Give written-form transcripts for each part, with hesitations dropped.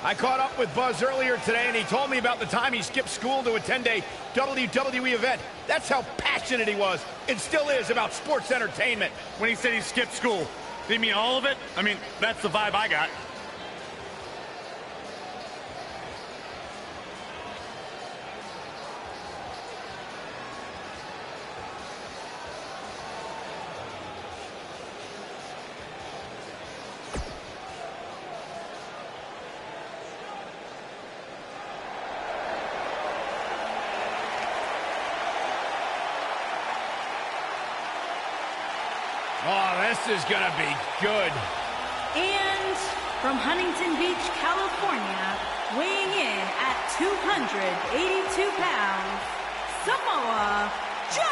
I caught up with Buzz earlier today, and he told me about the time he skipped school to attend a WWE event. That's how passionate he was, and still is, about sports entertainment. When he said he skipped school, did he mean all of it? I mean, that's the vibe I got. Oh, this is gonna be good. And from Huntington Beach, California, weighing in at 282 pounds, Samoa Joe!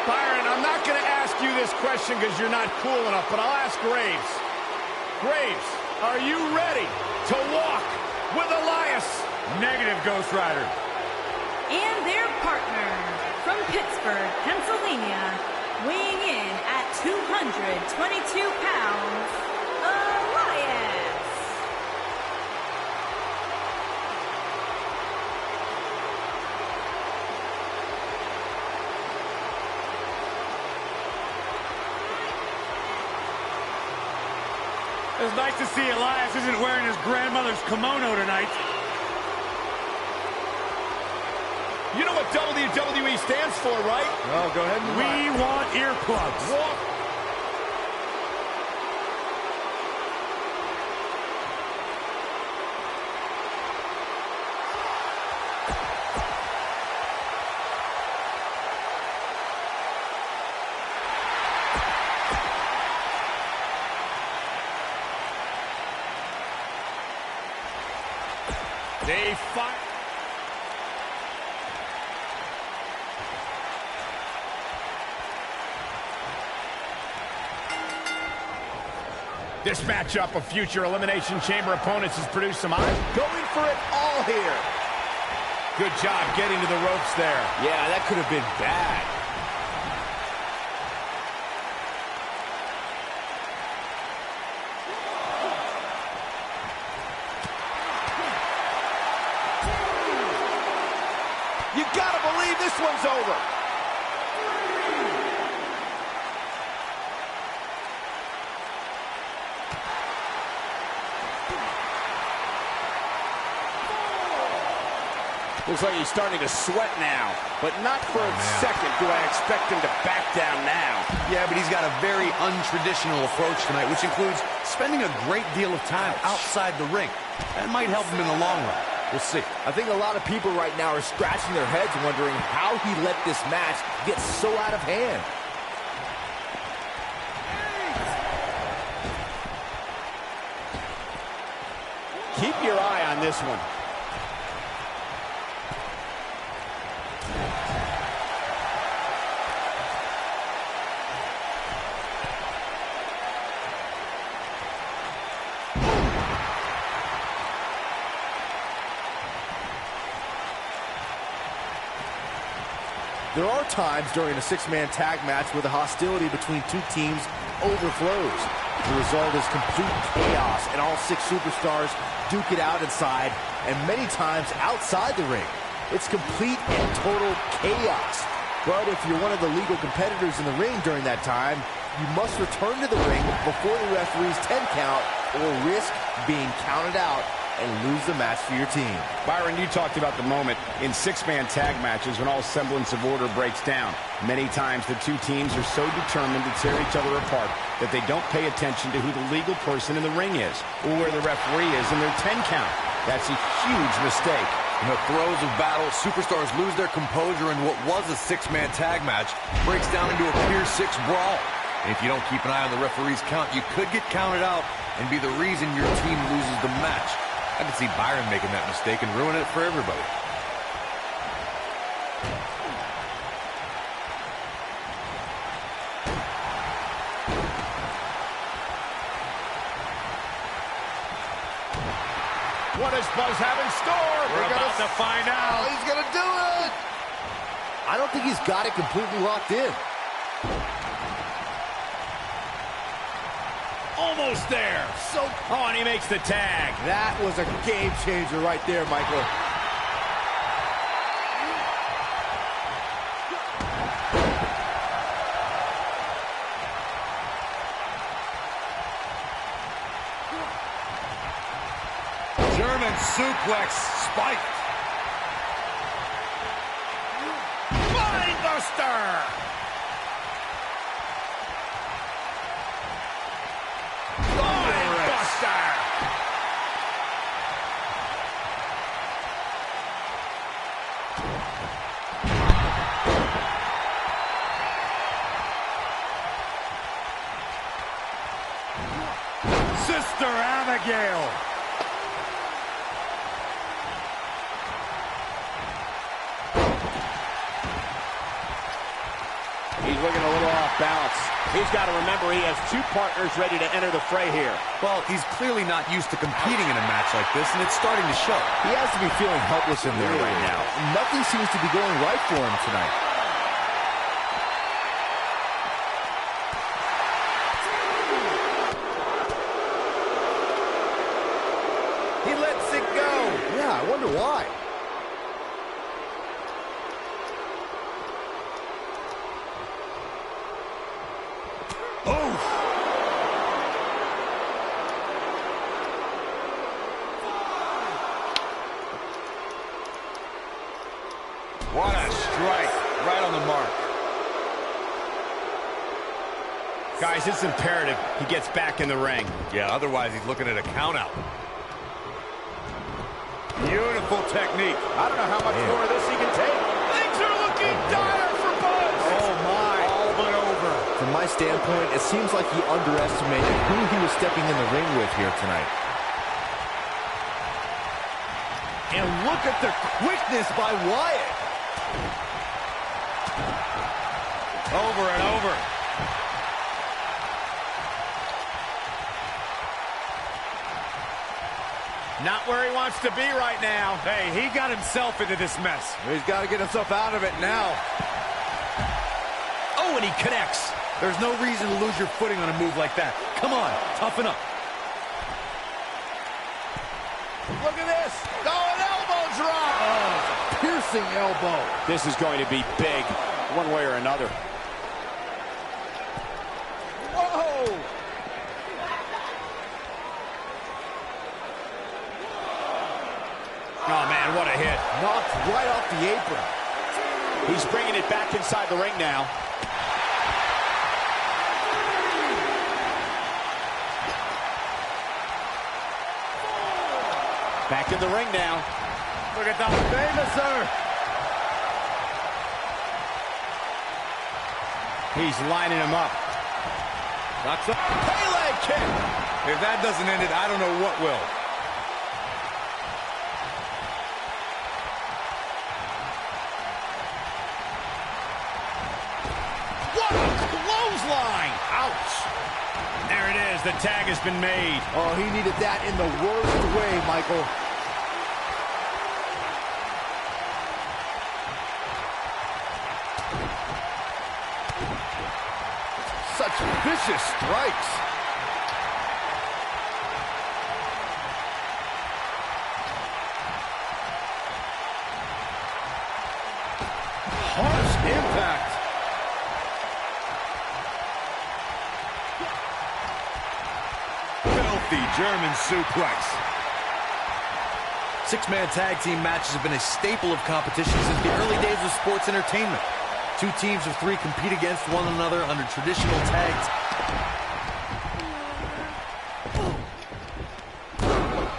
Byron, I'm not going to ask you this question because you're not cool enough, but I'll ask Graves. Graves, are you ready to walk with Elias? Negative, Ghost Rider. And their partner from Pittsburgh, Pennsylvania, weighing in at 222 pounds, Elias. It's nice to see Elias isn't wearing his grandmother's kimono tonight. You know what WWE stands for, right? Oh, go ahead and We want earplugs. Walk. They fight. This matchup of future Elimination Chamber opponents has produced some eyes. Going for it all here. Good job getting to the ropes there. Yeah, that could have been bad. You gotta believe this one's over. Looks like he's starting to sweat now, but not for a second do I expect him to back down now. Yeah, but he's got a very untraditional approach tonight, which includes spending a great deal of time outside the ring. That might help him in the long run. We'll see. I think a lot of people right now are scratching their heads wondering how he let this match get so out of hand. Keep your eye on this one. There are times during a six-man tag match where the hostility between two teams overflows. The result is complete chaos, and all six superstars duke it out inside, and many times outside the ring. It's complete and total chaos. But if you're one of the legal competitors in the ring during that time, you must return to the ring before the referee's 10 count or risk being counted out and lose the match for your team. Byron, you talked about the moment in six-man tag matches when all semblance of order breaks down. Many times the two teams are so determined to tear each other apart that they don't pay attention to who the legal person in the ring is or where the referee is in their 10 count. That's a huge mistake. In the throes of battle, superstars lose their composure, and what was a six-man tag match breaks down into a pure six brawl. And if you don't keep an eye on the referee's count, you could get counted out and be the reason your team loses the match. I can see Byron making that mistake and ruining it for everybody. What does Buzz have in store? We're about to find out. Oh, he's going to do it. I don't think he's got it completely locked in. Almost there. Oh, and he makes the tag. That was a game changer right there, Michael. German suplex spiked. Mindbuster. Mindbuster. Sister Abigail. He's looking a little off balance. He's got to remember he has two partners ready to enter the fray here. Well, he's clearly not used to competing in a match like this, and it's starting to show. He has to be feeling helpless in there right now. Nothing seems to be going right for him tonight. He lets it go. Yeah, I wonder why. What a strike. Right on the mark. Guys, it's imperative he gets back in the ring. Yeah, otherwise he's looking at a countout. Beautiful technique. I don't know how much more of this he can take. Things are looking dire for Buzz. Oh, my. All but over. From my standpoint, it seems like he underestimated who he was stepping in the ring with here tonight. And look at the quickness by Wyatt. Over and over. Not where he wants to be right now. Hey, he got himself into this mess. He's got to get himself out of it now. Oh, and he connects. There's no reason to lose your footing on a move like that. Come on, toughen up. Look at this. Oh, an elbow drop. Oh, piercing elbow. This is going to be big, one way or another. Whoa! Oh, man, what a hit. Knocked right off the apron. He's bringing it back inside the ring now. Back in the ring now. Look at that famouser. He's lining him up. That's up. Pele kick. If that doesn't end it, I don't know what will. What a clothesline. Ouch. There it is. The tag has been made. Oh, he needed that in the worst way, Michael. Such vicious strikes. Harsh impact. Filthy German suplex. Six-man tag team matches have been a staple of competition since the early days of sports entertainment. Two teams of three compete against one another under traditional tags.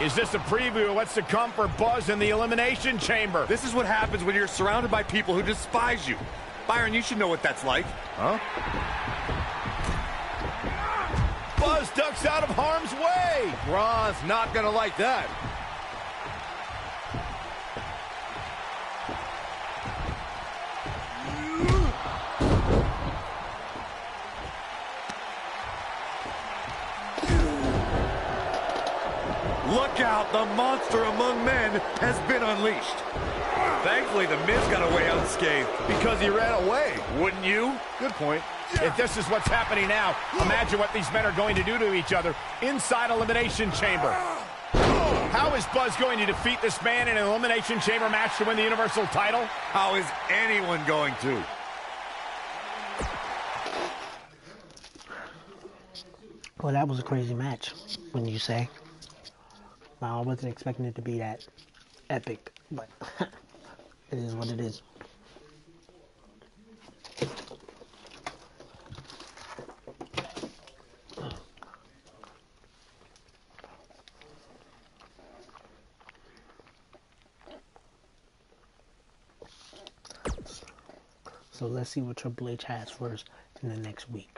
Is this a preview of what's to come for Buzz in the Elimination Chamber? This is what happens when you're surrounded by people who despise you. Byron, you should know what that's like. Huh? Buzz ducks out of harm's way. Ron's not gonna like that. Look out, the monster among men has been unleashed. Thankfully, the Miz got away unscathed. Because he ran away. Wouldn't you? Good point. If this is what's happening now, imagine what these men are going to do to each other inside Elimination Chamber. How is Buzz going to defeat this man in an Elimination Chamber match to win the Universal title? How is anyone going to? Well, that was a crazy match, wouldn't you say? I wasn't expecting it to be that epic, but it is what it is. So let's see what Triple H has for us in the next week.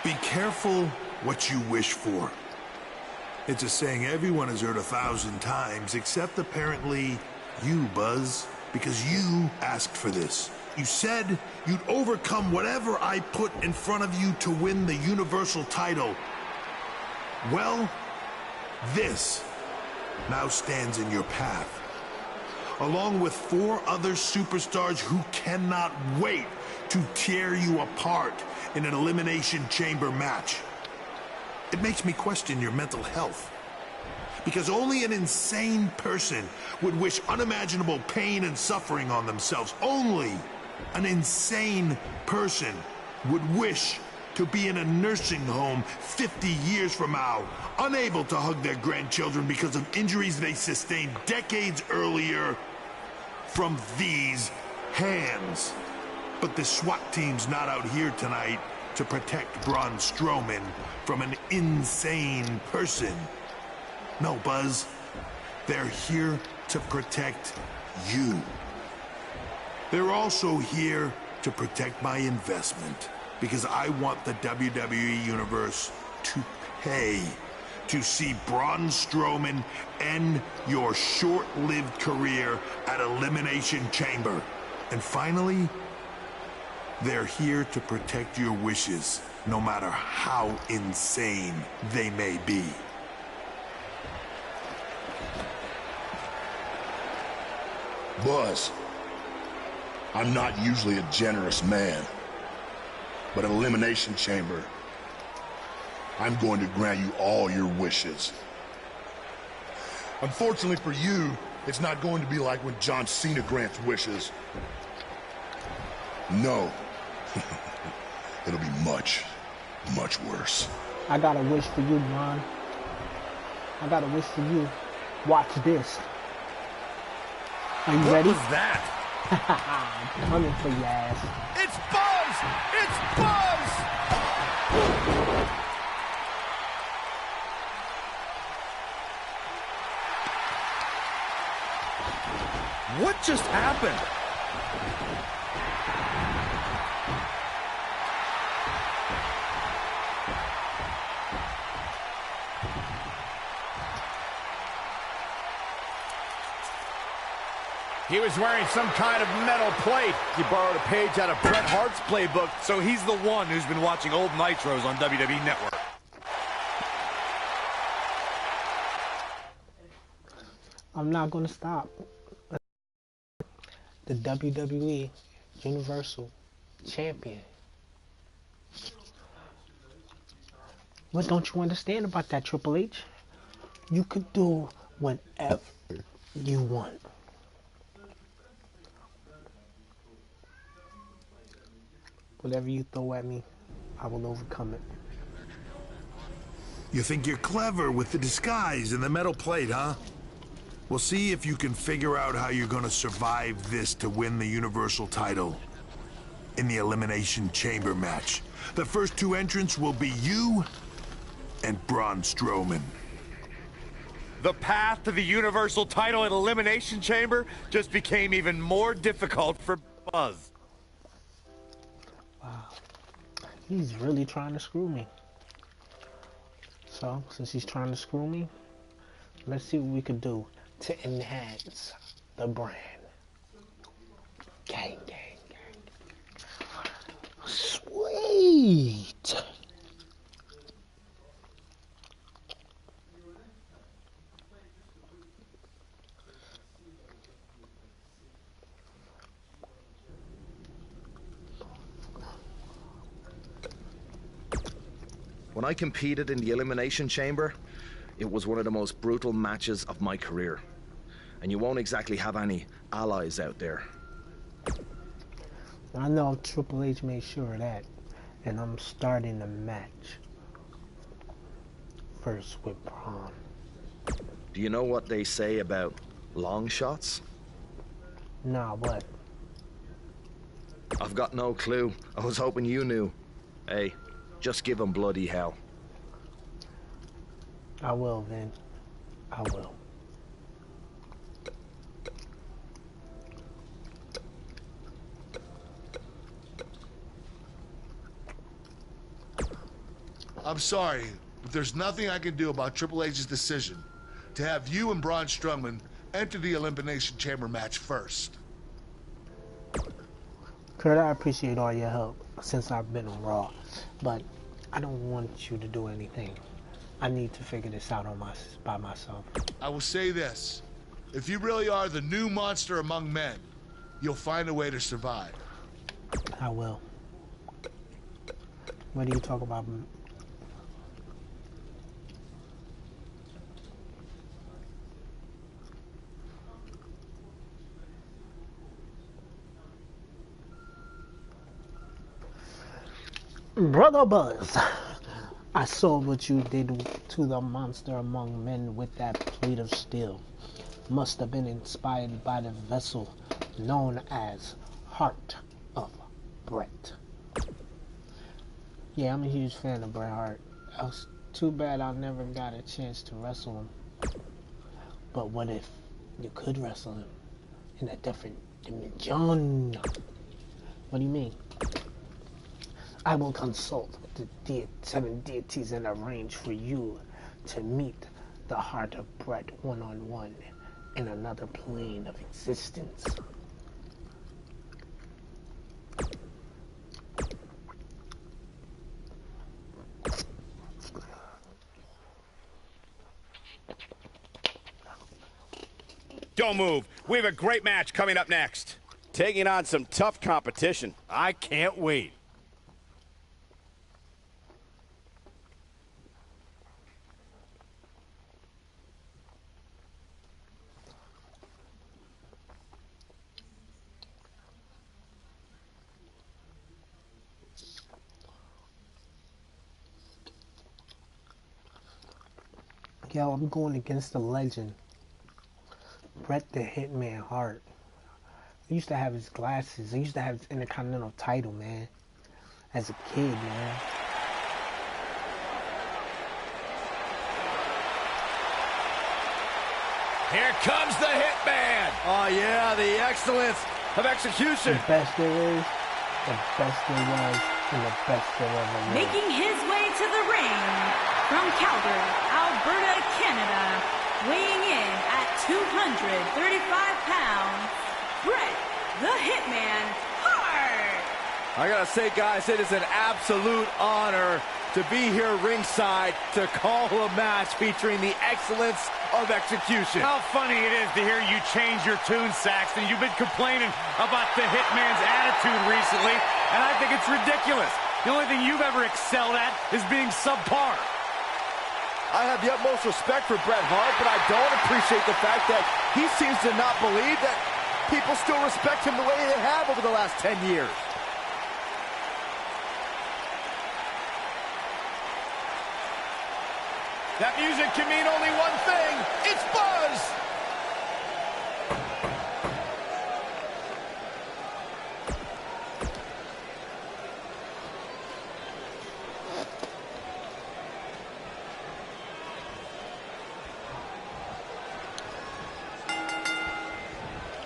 Be careful what you wish for. It's a saying everyone has heard 1,000 times, except apparently you, Buzz, because you asked for this. You said you'd overcome whatever I put in front of you to win the Universal title. Well, this now stands in your path, along with 4 other superstars who cannot wait to tear you apart in an Elimination Chamber match. It makes me question your mental health, because only an insane person would wish unimaginable pain and suffering on themselves. Only an insane person would wish to be in a nursing home 50 years from now, unable to hug their grandchildren because of injuries they sustained decades earlier from these hands. But the SWAT team's not out here tonight to protect Braun Strowman from an insane person. No, Buzz. They're here to protect you. They're also here to protect my investment, because I want the WWE Universe to pay to see Braun Strowman end your short-lived career at Elimination Chamber. And finally, they're here to protect your wishes, no matter how insane they may be. Buzz, I'm not usually a generous man, but at Elimination Chamber, I'm going to grant you all your wishes. Unfortunately for you, it's not going to be like when John Cena grants wishes. No. It'll be much, much worse. I got a wish for you, Ron. I got a wish for you. Watch this. Are you ready? What was that? I'm coming for your ass. It's Buzz! It's Buzz! What just happened? He was wearing some kind of metal plate. He borrowed a page out of Bret Hart's playbook. So he's the one who's been watching old Nitros on WWE Network. I'm not going to stop. The WWE Universal Champion. What don't you understand about that, Triple H? You could do whatever you want. Whatever you throw at me, I will overcome it. You think you're clever with the disguise and the metal plate, huh? We'll see if you can figure out how you're gonna survive this to win the Universal title in the Elimination Chamber match. The first 2 entrants will be you and Braun Strowman. The path to the Universal title at Elimination Chamber just became even more difficult for Buzz. Wow. He's really trying to screw me. So, since he's trying to screw me, let's see what we could do to enhance the brand. Gang, gang, gang. Sweet! When I competed in the Elimination Chamber, it was one of the most brutal matches of my career. And you won't exactly have any allies out there. I know Triple H made sure of that. And I'm starting the match first with Braun. Do you know what they say about long shots? Nah, what? I've got no clue. I was hoping you knew. Hey, just give him bloody hell. I will, Vin. I will. I'm sorry, but there's nothing I can do about Triple H's decision to have you and Braun Strowman enter the Elimination Chamber match first. Kurt, I appreciate all your help since I've been on Raw, but I don't want you to do anything. I need to figure this out by myself. I will say this. If you really are the new monster among men, you'll find a way to survive. I will. What do you talk about? Brother Buzz, I saw what you did to the monster among men with that plate of steel. Must have been inspired by the vessel known as Heart of Bret. Yeah, I'm a huge fan of Bret Hart. It was too bad I never got a chance to wrestle him. But what if you could wrestle him in a different dimension? What do you mean? I will consult with the 7 deities and arrange for you to meet the Heart of Bret one-on-one in another plane of existence. Don't move. We have a great match coming up next. Taking on some tough competition. I can't wait. Yo, I'm going against the legend, Bret the Hitman Hart. I used to have his glasses. I used to have his Intercontinental title, man, as a kid, man. Here comes the Hitman. Oh, yeah, the excellence of execution. The best there is, the best there was, and the best there ever was. Making his way to the ring from Calgary, Alberta, Canada, weighing in at 235 pounds, Bret the Hitman Hart. I gotta say, guys, it is an absolute honor to be here ringside to call a match featuring the excellence of execution. How funny it is to hear you change your tune, Saxton. You've been complaining about the Hitman's attitude recently, and I think it's ridiculous. The only thing you've ever excelled at is being subpar. I have the utmost respect for Bret Hart, but I don't appreciate the fact that he seems to not believe that people still respect him the way they have over the last 10 years. That music can mean only one thing. It's Buzz!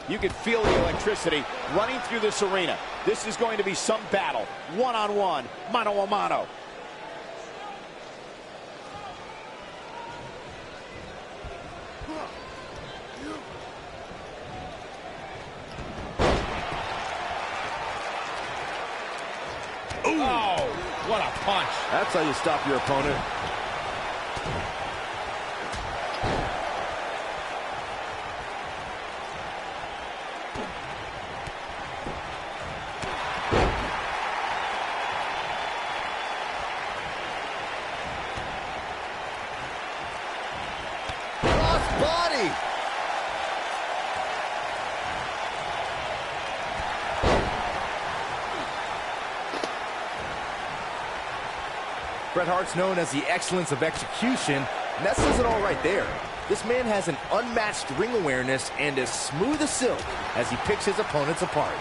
You can feel the electricity running through this arena. This is going to be some battle. One-on-one, mano-a-mano. Oh, what a punch. That's how you stop your opponent. Cross body. Bret Hart's known as the excellence of execution, and that says it all right there. This man has an unmatched ring awareness and is smooth as silk as he picks his opponents apart.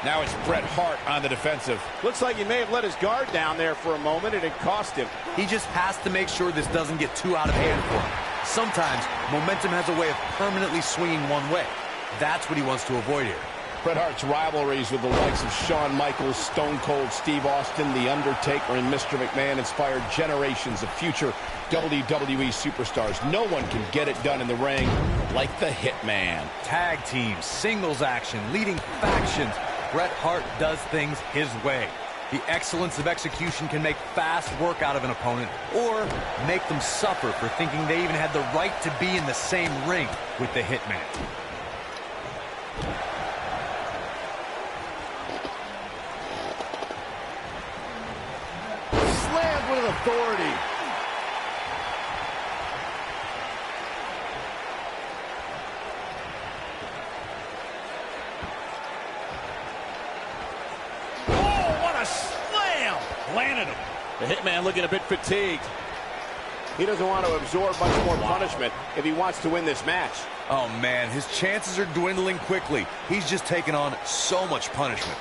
Now it's Bret Hart on the defensive. Looks like he may have let his guard down there for a moment, and it cost him. He just has to make sure this doesn't get too out of hand for him. Sometimes, momentum has a way of permanently swinging one way. That's what he wants to avoid here. Bret Hart's rivalries with the likes of Shawn Michaels, Stone Cold Steve Austin, The Undertaker, and Mr. McMahon inspired generations of future WWE superstars. No one can get it done in the ring like the Hitman. Tag teams, singles action, leading factions. Bret Hart does things his way. The excellence of execution can make fast work out of an opponent or make them suffer for thinking they even had the right to be in the same ring with the Hitman. Slammed with authority. Landed him. The Hitman looking a bit fatigued. He doesn't want to absorb much more punishment if he wants to win this match. Oh, man, his chances are dwindling quickly. He's just taken on so much punishment.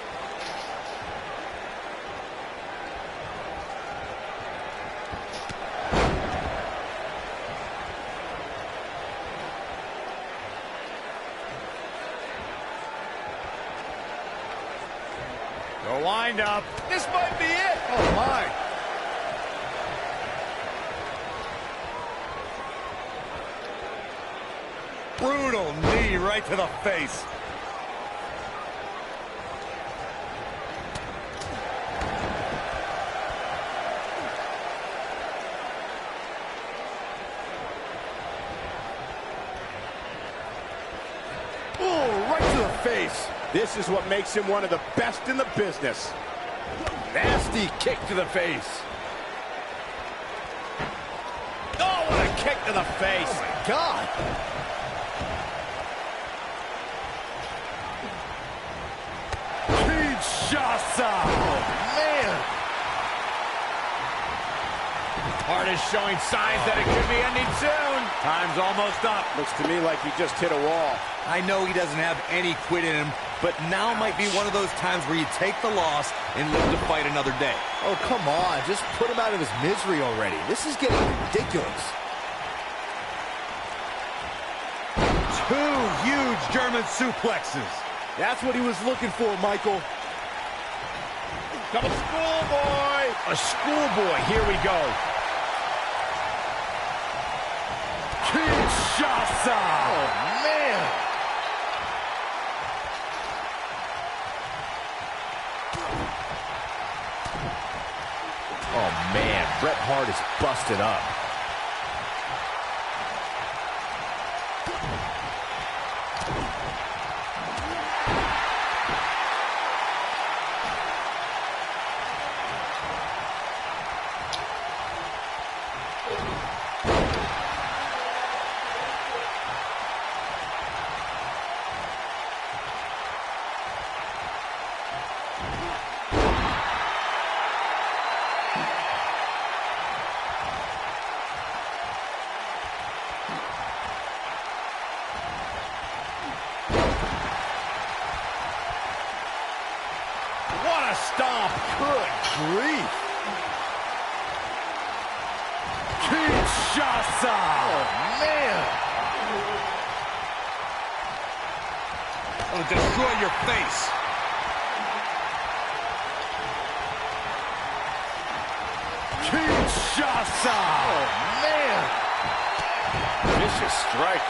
The wind up. This might be it. Oh, my. Brutal knee right to the face. Oh, right to the face. This is what makes him one of the best in the business. Nasty kick to the face. Oh, what a kick to the face. Oh, my God. Kinshasa. Oh, man. Hart is showing signs that it could be ending soon. Time's almost up. Looks to me like he just hit a wall. I know he doesn't have any quit in him, but now might be one of those times where you take the loss and live to fight another day. Oh, come on. Just put him out of his misery already. This is getting ridiculous. Two huge German suplexes. That's what he was looking for, Michael. Come on, schoolboy. A schoolboy. Here we go. Kinshasa. Oh, man. Oh, man. Bret Hart is busted up. What a stomp. Good grief. Kinshasa! Oh, man! It'll destroy your face. Kinshasa! Oh, man! Vicious strike.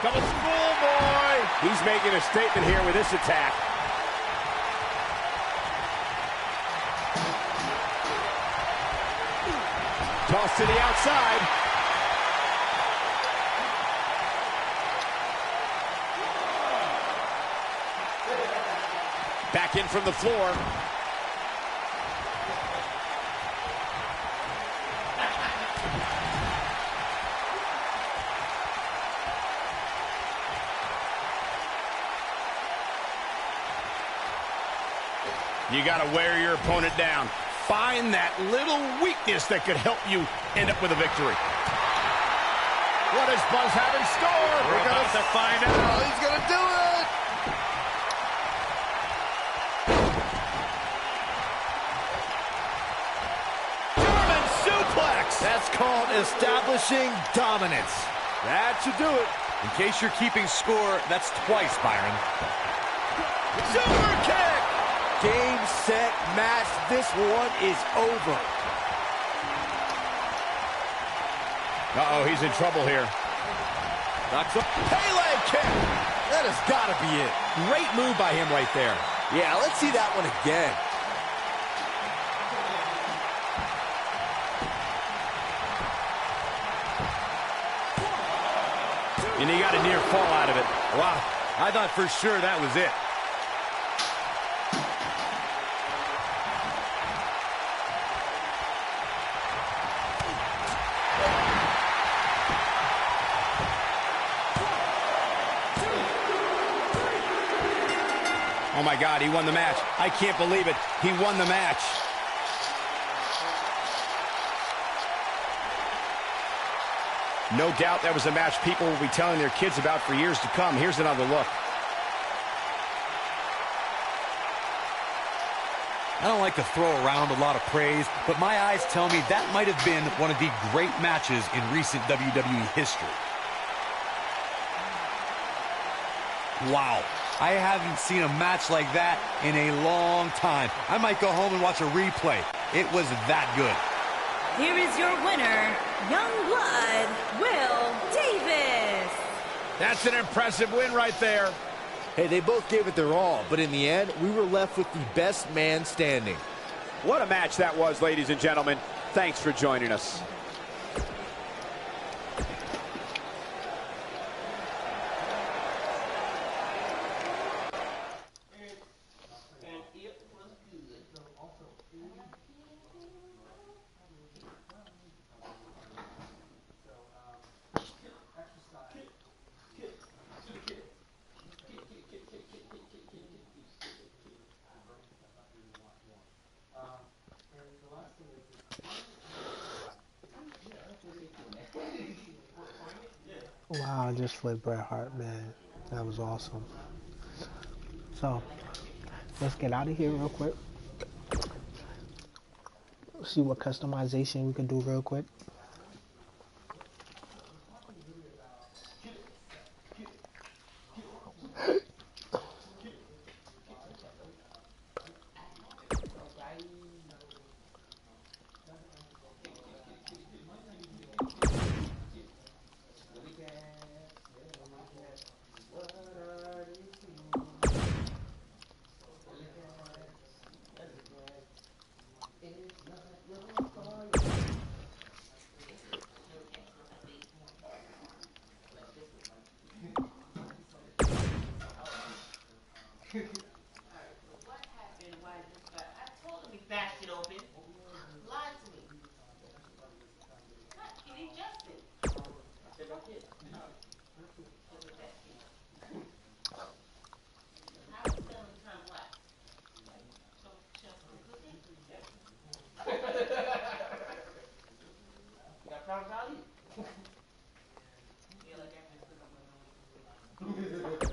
Coming schoolboy. He's making a statement here with this attack. Toss to the outside. Back in from the floor. You got to wear your opponent down. Find that little weakness that could help you end up with a victory. What does Buzz have in store? We're about to find out. Oh, he's going to do it! German suplex. That's called establishing dominance. That should do it. In case you're keeping score, that's twice, Byron. Super kick! Game, set, match. This one is over. Uh-oh, he's in trouble here. Knocks up. Pele kick! That has got to be it. Great move by him right there. Yeah, let's see that one again. And he got a near fall out of it. Wow, I thought for sure that was it. Oh my God, he won the match. I can't believe it. He won the match. No doubt that was a match people will be telling their kids about for years to come. Here's another look. I don't like to throw around a lot of praise, but my eyes tell me that might have been one of the great matches in recent WWE history. Wow, I haven't seen a match like that in a long time. I might go home and watch a replay. It was that good. Here is your winner, Young Blood, Will Davis. That's an impressive win right there. Hey, they both gave it their all, but in the end, we were left with the best man standing. What a match that was, ladies and gentlemen. Thanks for joining us. Wow, I just flipped Bret Hart, man. That was awesome. So, let's get out of here real quick. See what customization we can do real quick. What happened? Why this guy? I told him he bashed it open. Lied to me. What? He did Justin. How was selling time what? So Justin cooking? You got proud value? Yeah, like I can put on my own.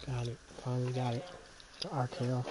Got it. Finally got it. The RKO.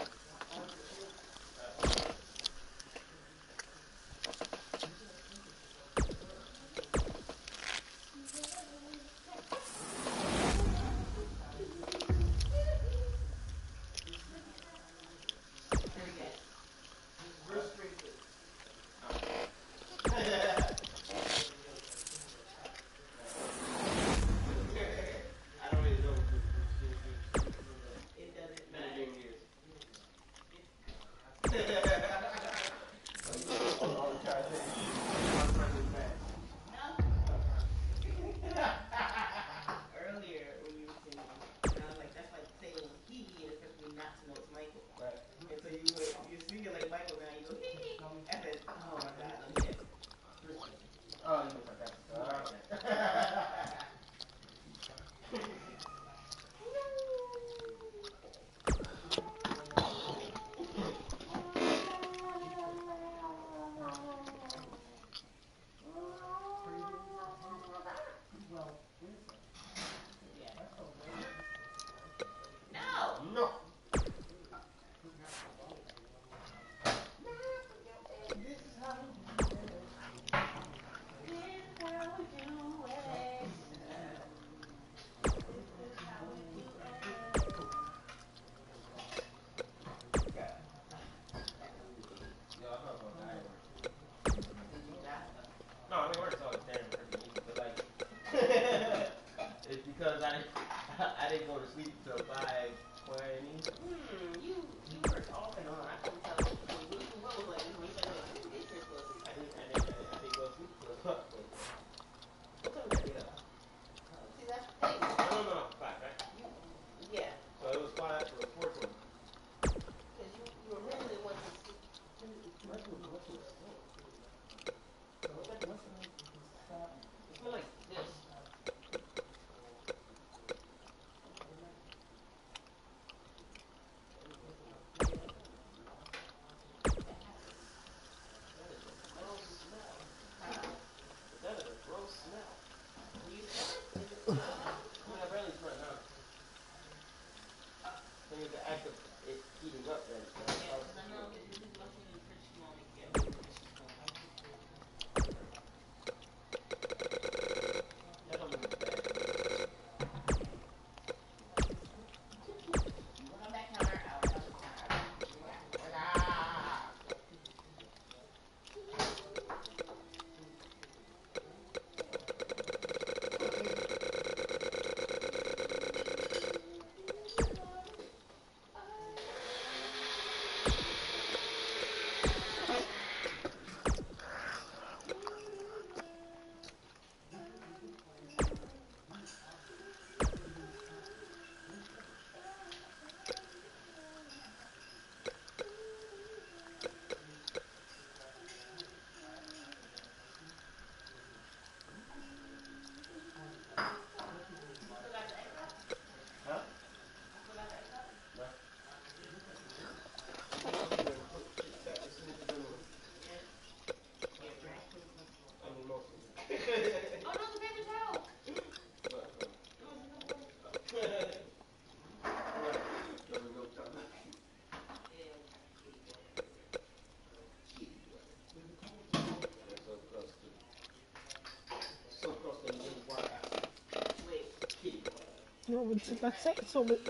No, but that's it. So, but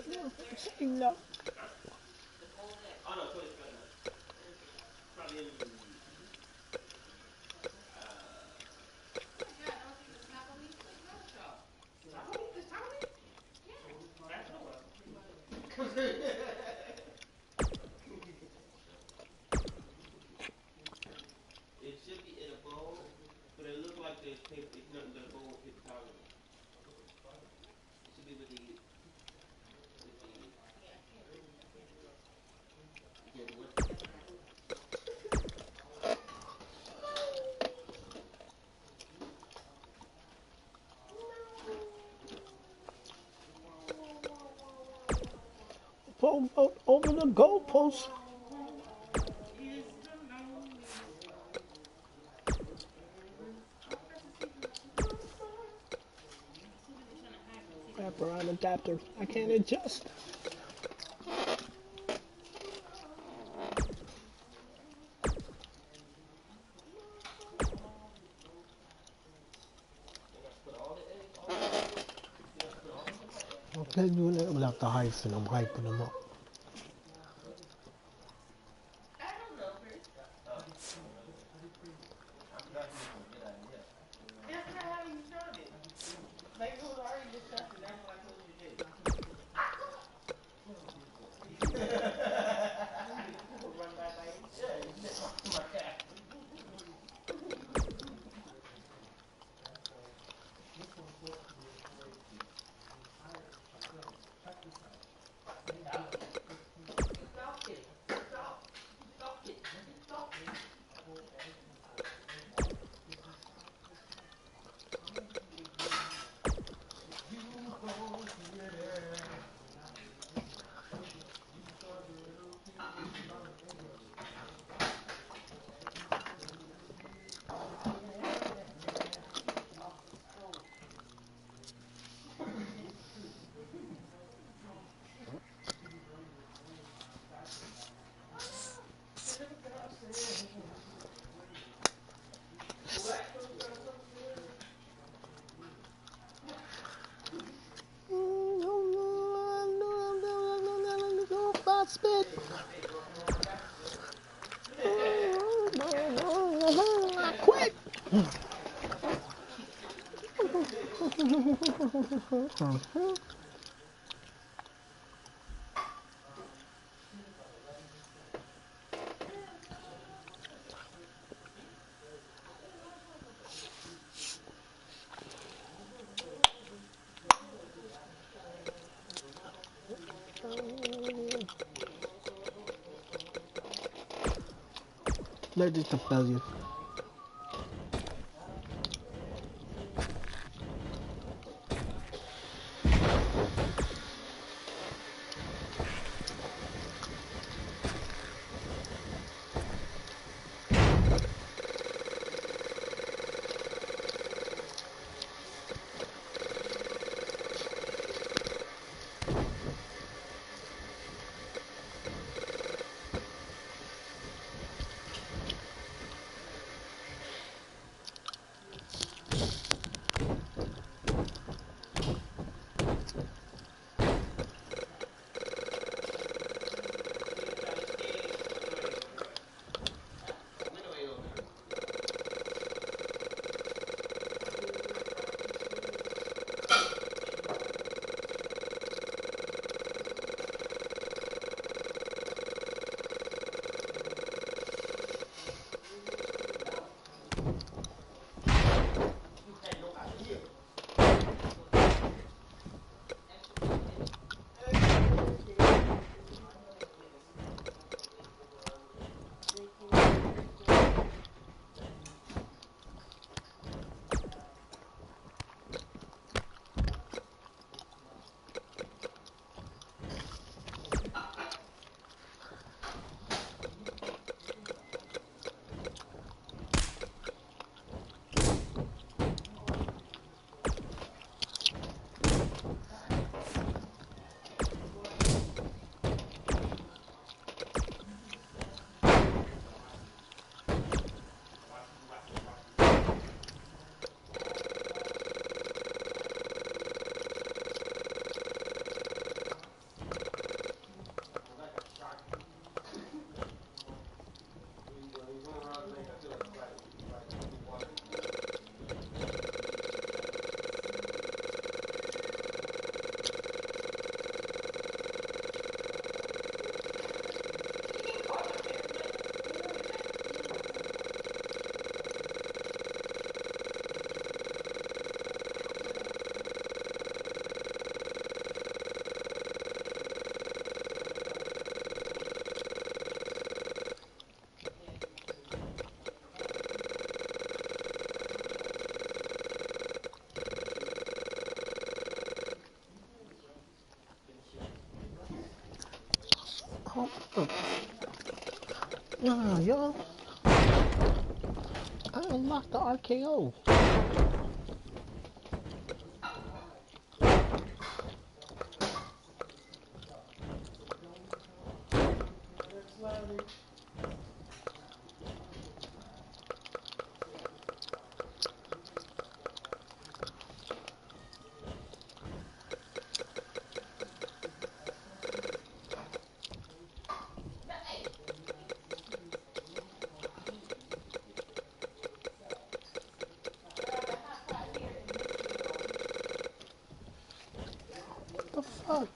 no. it's paper. It's nothing but a bowl of paper towel. It should be with the. Vote over the goalpost. Wrap around adapter. I can't adjust. Okay, doing it without the hyphen. I'm hyping them up. Spit. Quick. Allergic to failure. Oh, nah, yo. I unlocked the RKO. What the fuck?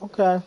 Okay.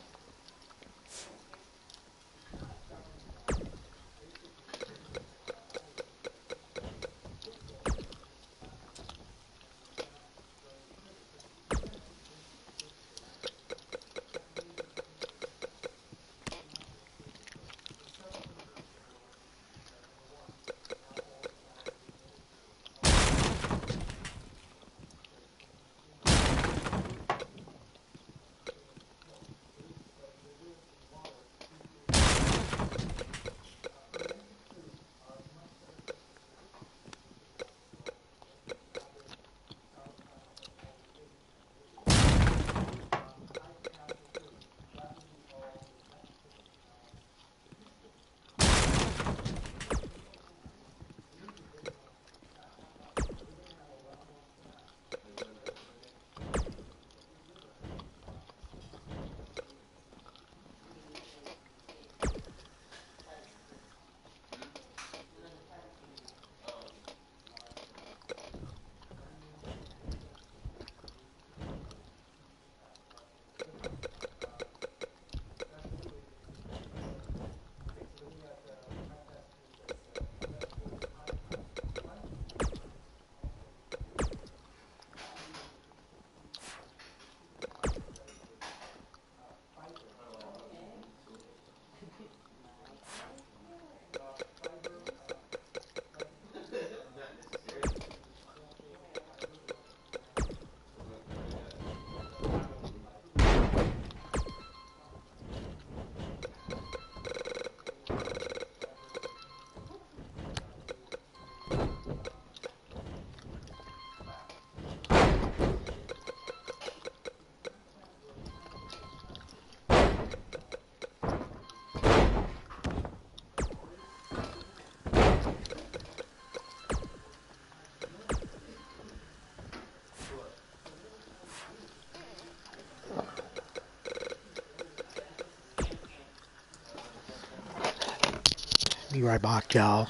Be right back, y'all.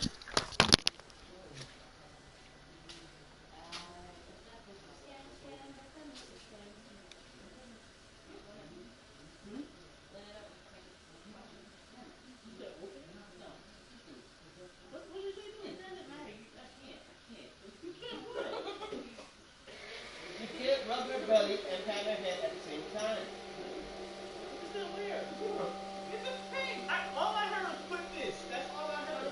Rub her belly and pat her head at the same time. It's still weird. It's a thing. All I heard was put this. That's all I heard.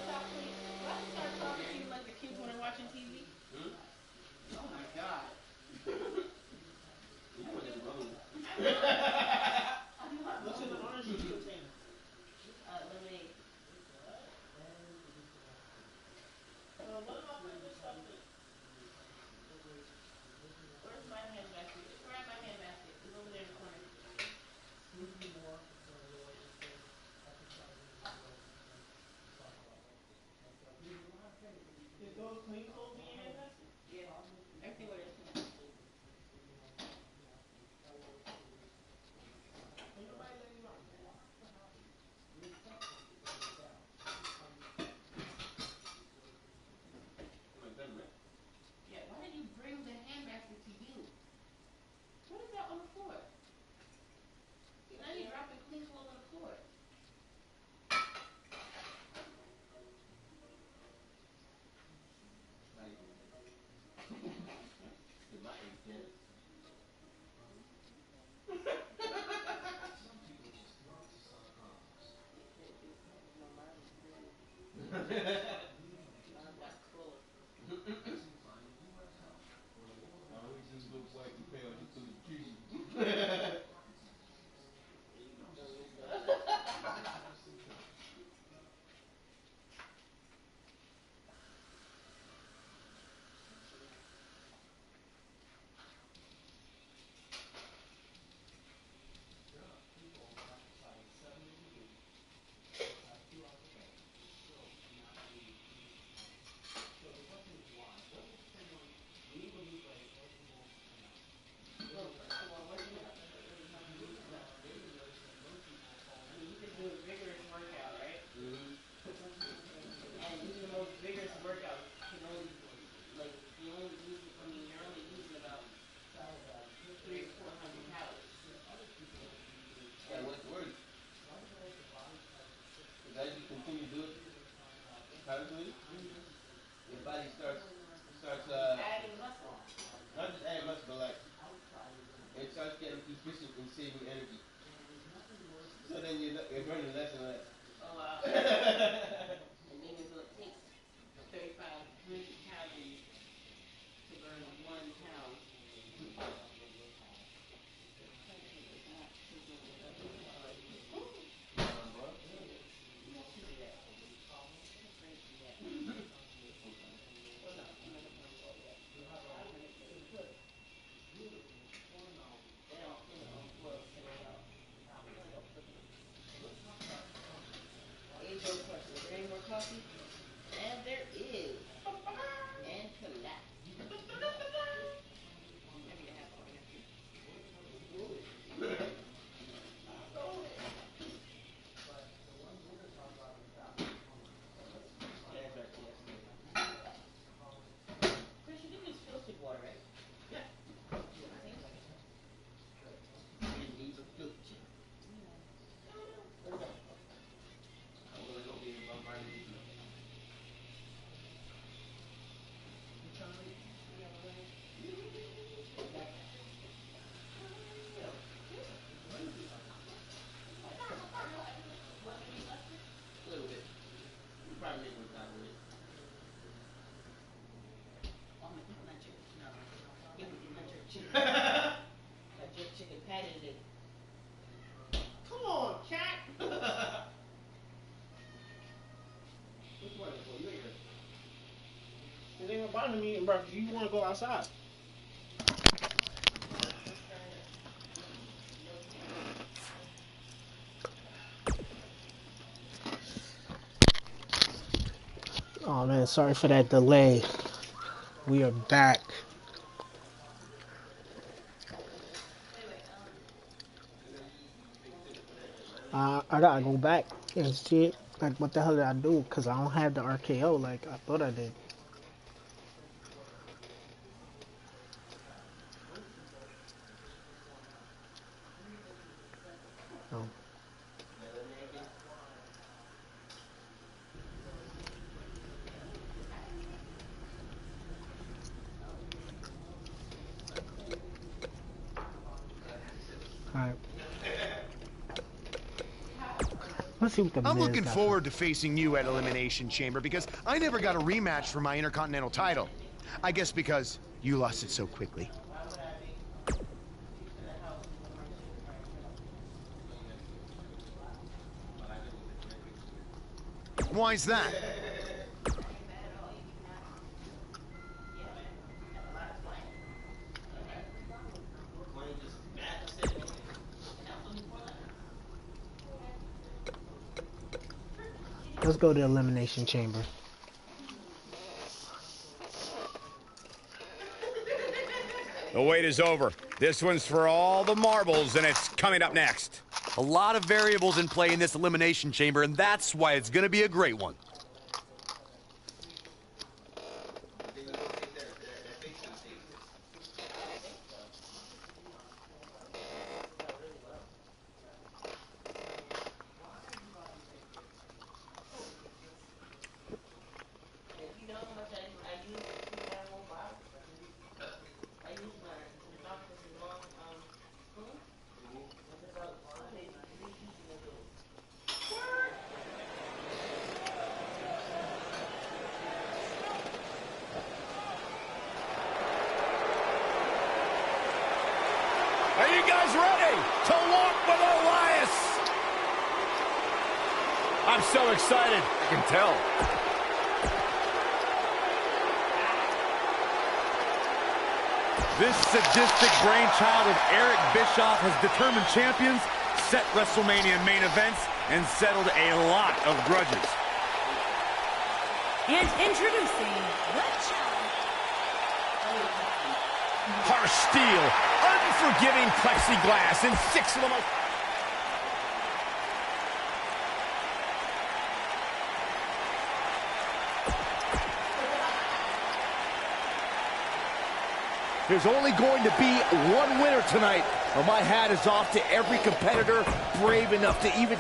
Just looks like you pay you through the trees. As you continue to do it constantly, your body starts Adding muscle. not just adding muscle, but like it starts getting efficient in saving energy. So then you're burning less and less. Oh wow. And then it takes 3,500 calories to burn 1 pound. Question. Is there any more coffee? And there is. And collapse. Chris, you didn't use filtered water, right? Yeah. It needs a filter. What is that? Otherwise, don't be bombarded with you. A little bit. You probably make one out with it. Oh, not jerk. No. Not jerk chicken. Not jerk chicken patted it. Come on, cat. Which one? Well, you ain't It ain't about me eating breakfast. You want to go outside. Oh man, sorry for that delay. We are back. I gotta go back and see like what the hell did I do? Cause I don't have the RKO like I thought I did. Oh. Alright. Let's see what the I'm Miz looking got forward to facing you at Elimination Chamber because I never got a rematch for my Intercontinental title. I guess because you lost it so quickly. Why's that? Let's go to Elimination Chamber. The wait is over. This one's for all the marbles, and it's coming up next. A lot of variables in play in this elimination chamber, and that's why it's going to be a great one. You know how much I use to my whole bottle? I use my is ready to walk with Elias. I'm so excited. I can tell. This sadistic brainchild of Eric Bischoff has determined champions, set WrestleMania main events, and settled a lot of grudges. And introducing the challenge. Harsh steel, unforgiving plexiglass, and 6 of the most... There's only going to be one winner tonight, or my hat is off to every competitor brave enough to even...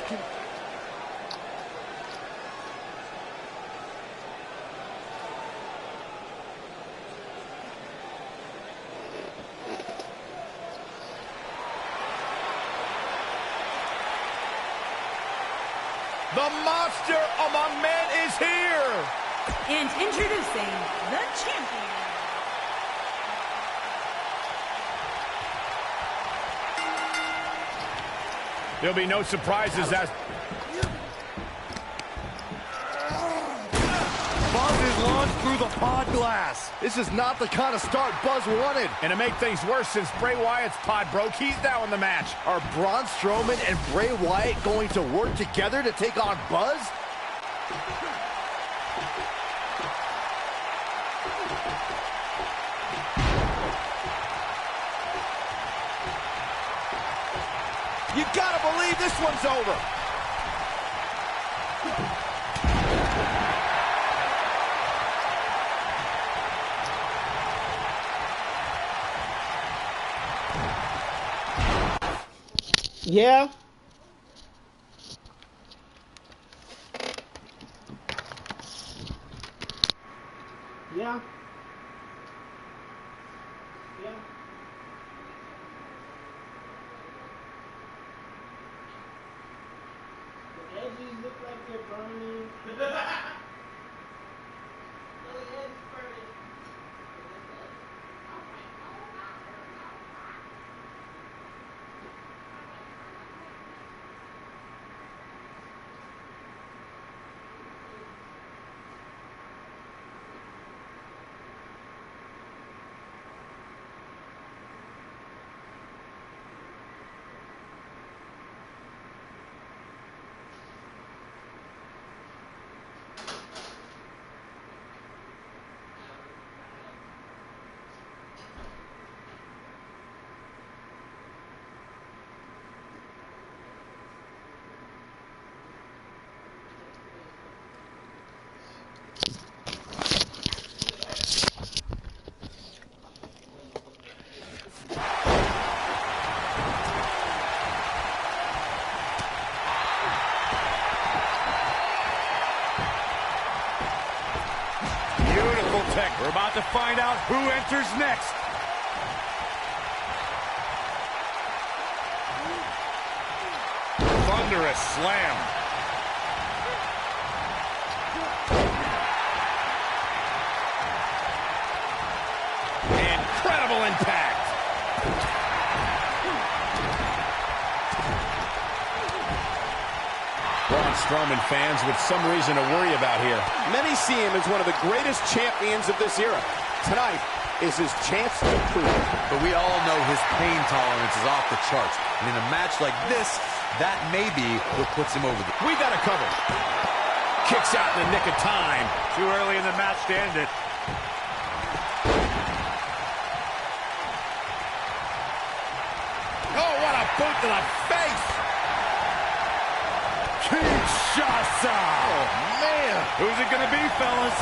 The monster among men is here! And introducing the champion. There'll be no surprises as... Buzz is launched through the pod glass. This is not the kind of start Buzz wanted. And to make things worse, since Bray Wyatt's pod broke, he's now in the match. Are Braun Strowman and Bray Wyatt going to work together to take on Buzz? You gotta believe this one's over. Yeah. Yeah. Yeah. The edges look like they're burning. No, the edge burning. We're about to find out who enters next. Thunderous slam. Incredible impact. Braun Strowman fans with some reason to worry about here. Many see him as one of the greatest champions of this era. Tonight is his chance to prove it. But we all know his pain tolerance is off the charts. And in a match like this, that may be what puts him over the... We got a cover. Kicks out in the nick of time. Too early in the match to end it. Oh, what a boot to the face. Kinshasa! Oh, man! Who's it gonna be, fellas?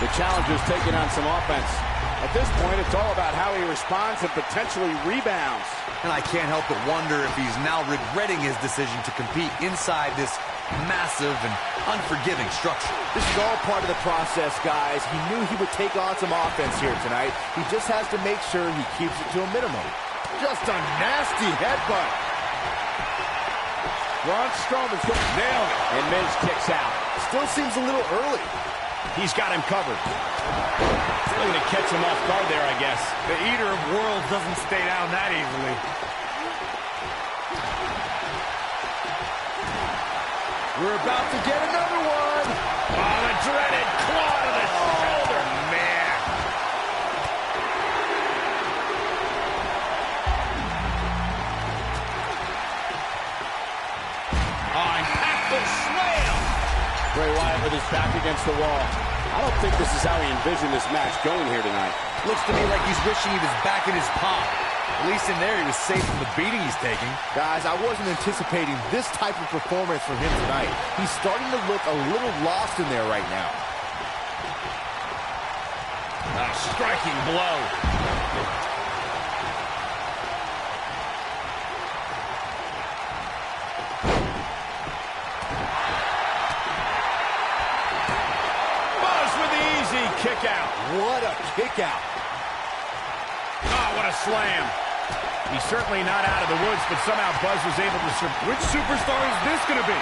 The challenger's taking on some offense. At this point, it's all about how he responds and potentially rebounds. And I can't help but wonder if he's now regretting his decision to compete inside this massive and unforgiving structure. This is all part of the process, guys. He knew he would take on some offense here tonight. He just has to make sure he keeps it to a minimum. Just a nasty headbutt. Braun Strowman's going to nail it. And Miz kicks out. Still seems a little early. He's got him covered. Looking to catch him off guard there, I guess. The Eater of Worlds doesn't stay down that easily. We're about to get another one. Oh, the dreaded claw to the shoulder. Man. Oh, impactful slam. Bray Wyatt with his back against the wall. I don't think this is how he envisioned this match going here tonight. Looks to me like he's wishing he was back in his pod. At least in there, he was safe from the beating he's taking. Guys, I wasn't anticipating this type of performance from him tonight. He's starting to look a little lost in there right now. A striking blow. Buzz with the easy kick out. What a kick out. Oh, what a slam. He's certainly not out of the woods, but somehow Buzz was able to survive. Which superstar is this going to be?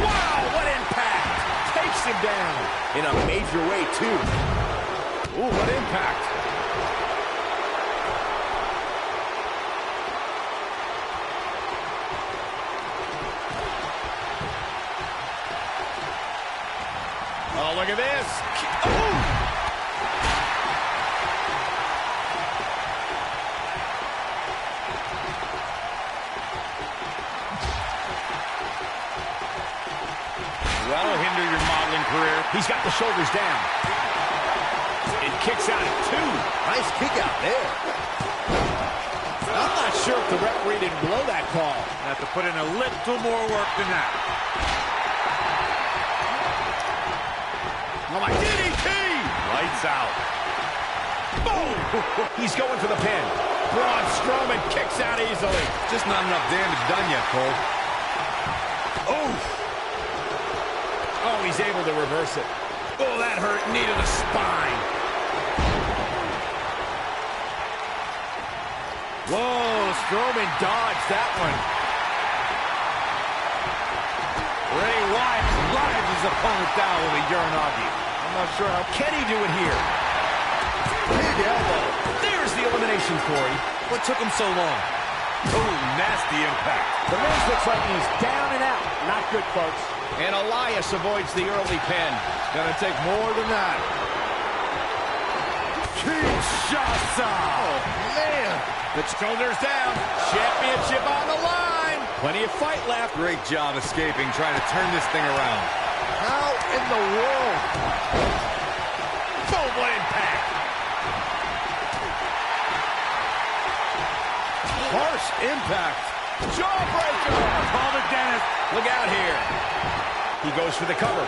Wow, what impact. Takes him down. In a major way, too. Ooh, what impact. Oh, look at this. Oh! That'll hinder your modeling career. He's got the shoulders down. And kicks out at 2. Nice kick out there. I'm not sure if the referee didn't blow that call. Have to put in a little more work than that. Oh, my DDT! Lights out. Boom! He's going for the pin. Braun Strowman kicks out easily. Just not enough damage done yet, Cole. Oh! Oh, he's able to reverse it. Oh, that hurt. Knee to the spine. Whoa, Strowman dodged that one. Bray Wyatt drives his opponent down with a Uranagi. I'm not sure how Can he do it here? Big elbow. There's the elimination, Corey. What took him so long? Oh, nasty impact. The Miz looks like he's down and out. Not good, folks. And Elias avoids the early pin. Gonna take more than that. Kinshasa! Oh, man. The shoulders down. Championship on the line. Plenty of fight left. Great job escaping, trying to turn this thing around. How in the world? Boom, what impact. Harsh impact. Jawbreaker. Call it, Dennis. Look out here. He goes for the cover.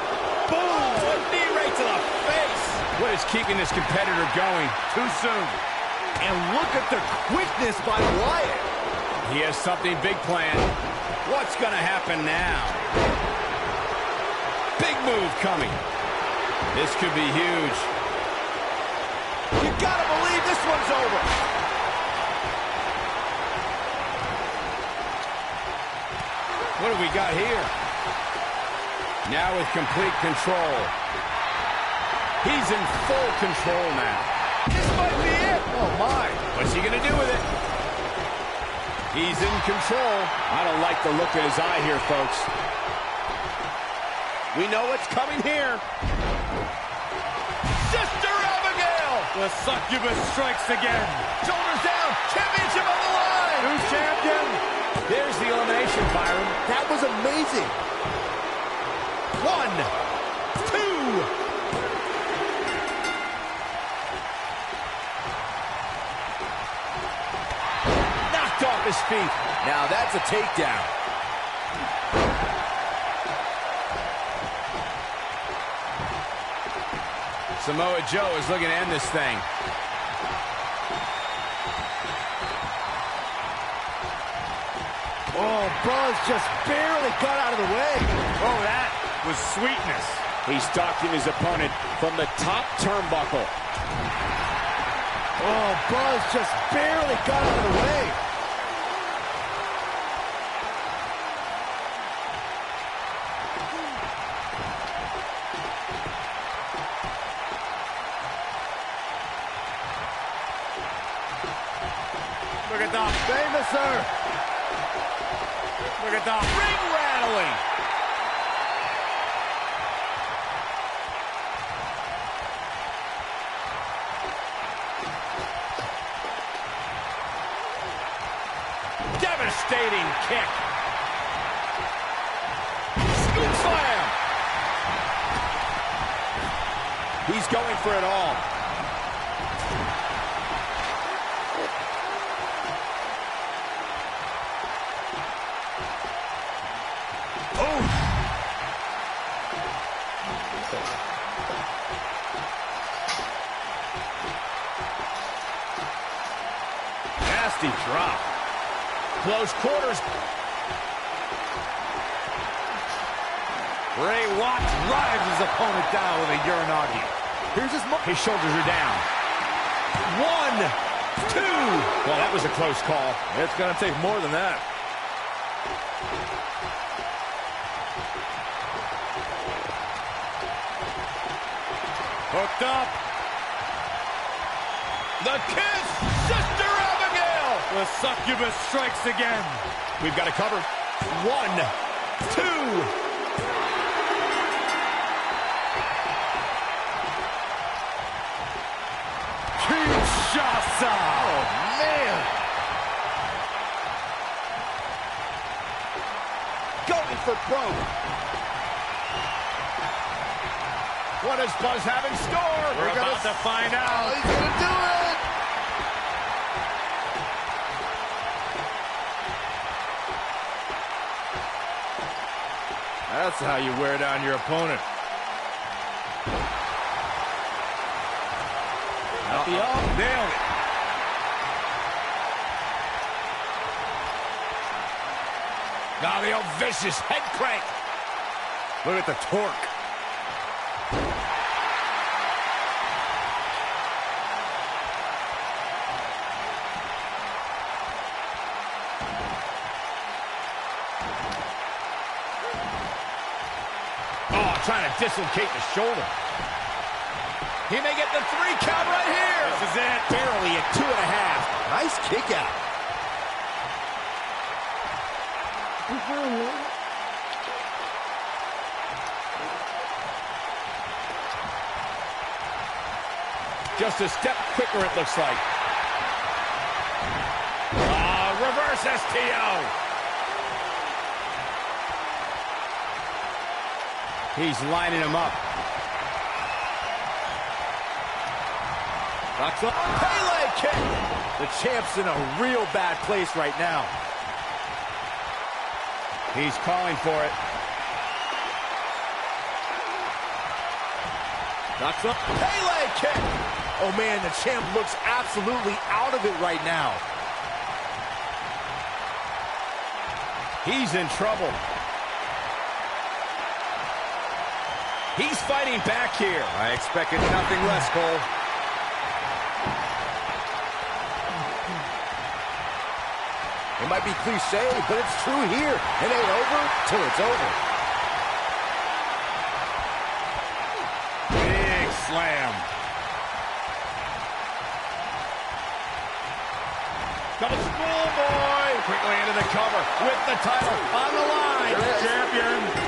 Boom! A knee right to the face. What is keeping this competitor going? Too soon. And look at the quickness by Wyatt. He has something big planned. What's going to happen now? Big move coming. This could be huge. You got to believe this one's over. What do we got here? Now with complete control. He's in full control now. This might be it. Oh, my. What's he going to do with it? He's in control. I don't like the look in his eye here, folks. We know what's coming here. Sister Abigail. The succubus strikes again. Shoulders down. Championship on the line. Who's champion? There's the elimination, Byron. That was amazing. 1, 2. Knocked off his feet. Now that's a takedown. Samoa Joe is looking to end this thing. Oh, Buzz just barely got out of the way. Oh, that was sweetness. He's stalking his opponent from the top turnbuckle. Oh, Buzz just barely got out of the way. Look at the Famouser. Look at the ring rattling. Devastating kick. Scoop slam. He's going for it all. Nasty drop. Close quarters. Ray Watts drives his opponent down with a Uranagi. Here's his shoulders are down. 1, 2. Well, that was a close call. It's going to take more than that. Hooked up. The kiss, Sister Abigail. The succubus strikes again. We've got it covered. 1, 2. Kinshasa. Oh, man. Going for broke. What does Buzz have in store? We're about to find out. He's going to do it. That's how you wear down your opponent. Nailed it. Now the old vicious head crank. Look at the torque. Oh, trying to dislocate the shoulder. He may get the 3 count right here. This is it. Barely at 2.5. Nice kick out. Just a step quicker, it looks like. Reverse STO. He's lining him up. Knocks up. Pele kick. The champ's in a real bad place right now. He's calling for it. Knocks up. Pele kick. Oh, man, the champ looks absolutely out of it right now. He's in trouble. He's fighting back here. I expected nothing less, Cole. It might be cliche, but it's true here. It ain't over till it's over. Big slam. Double schoolboy. Quickly into the cover with the title on the line. Champion.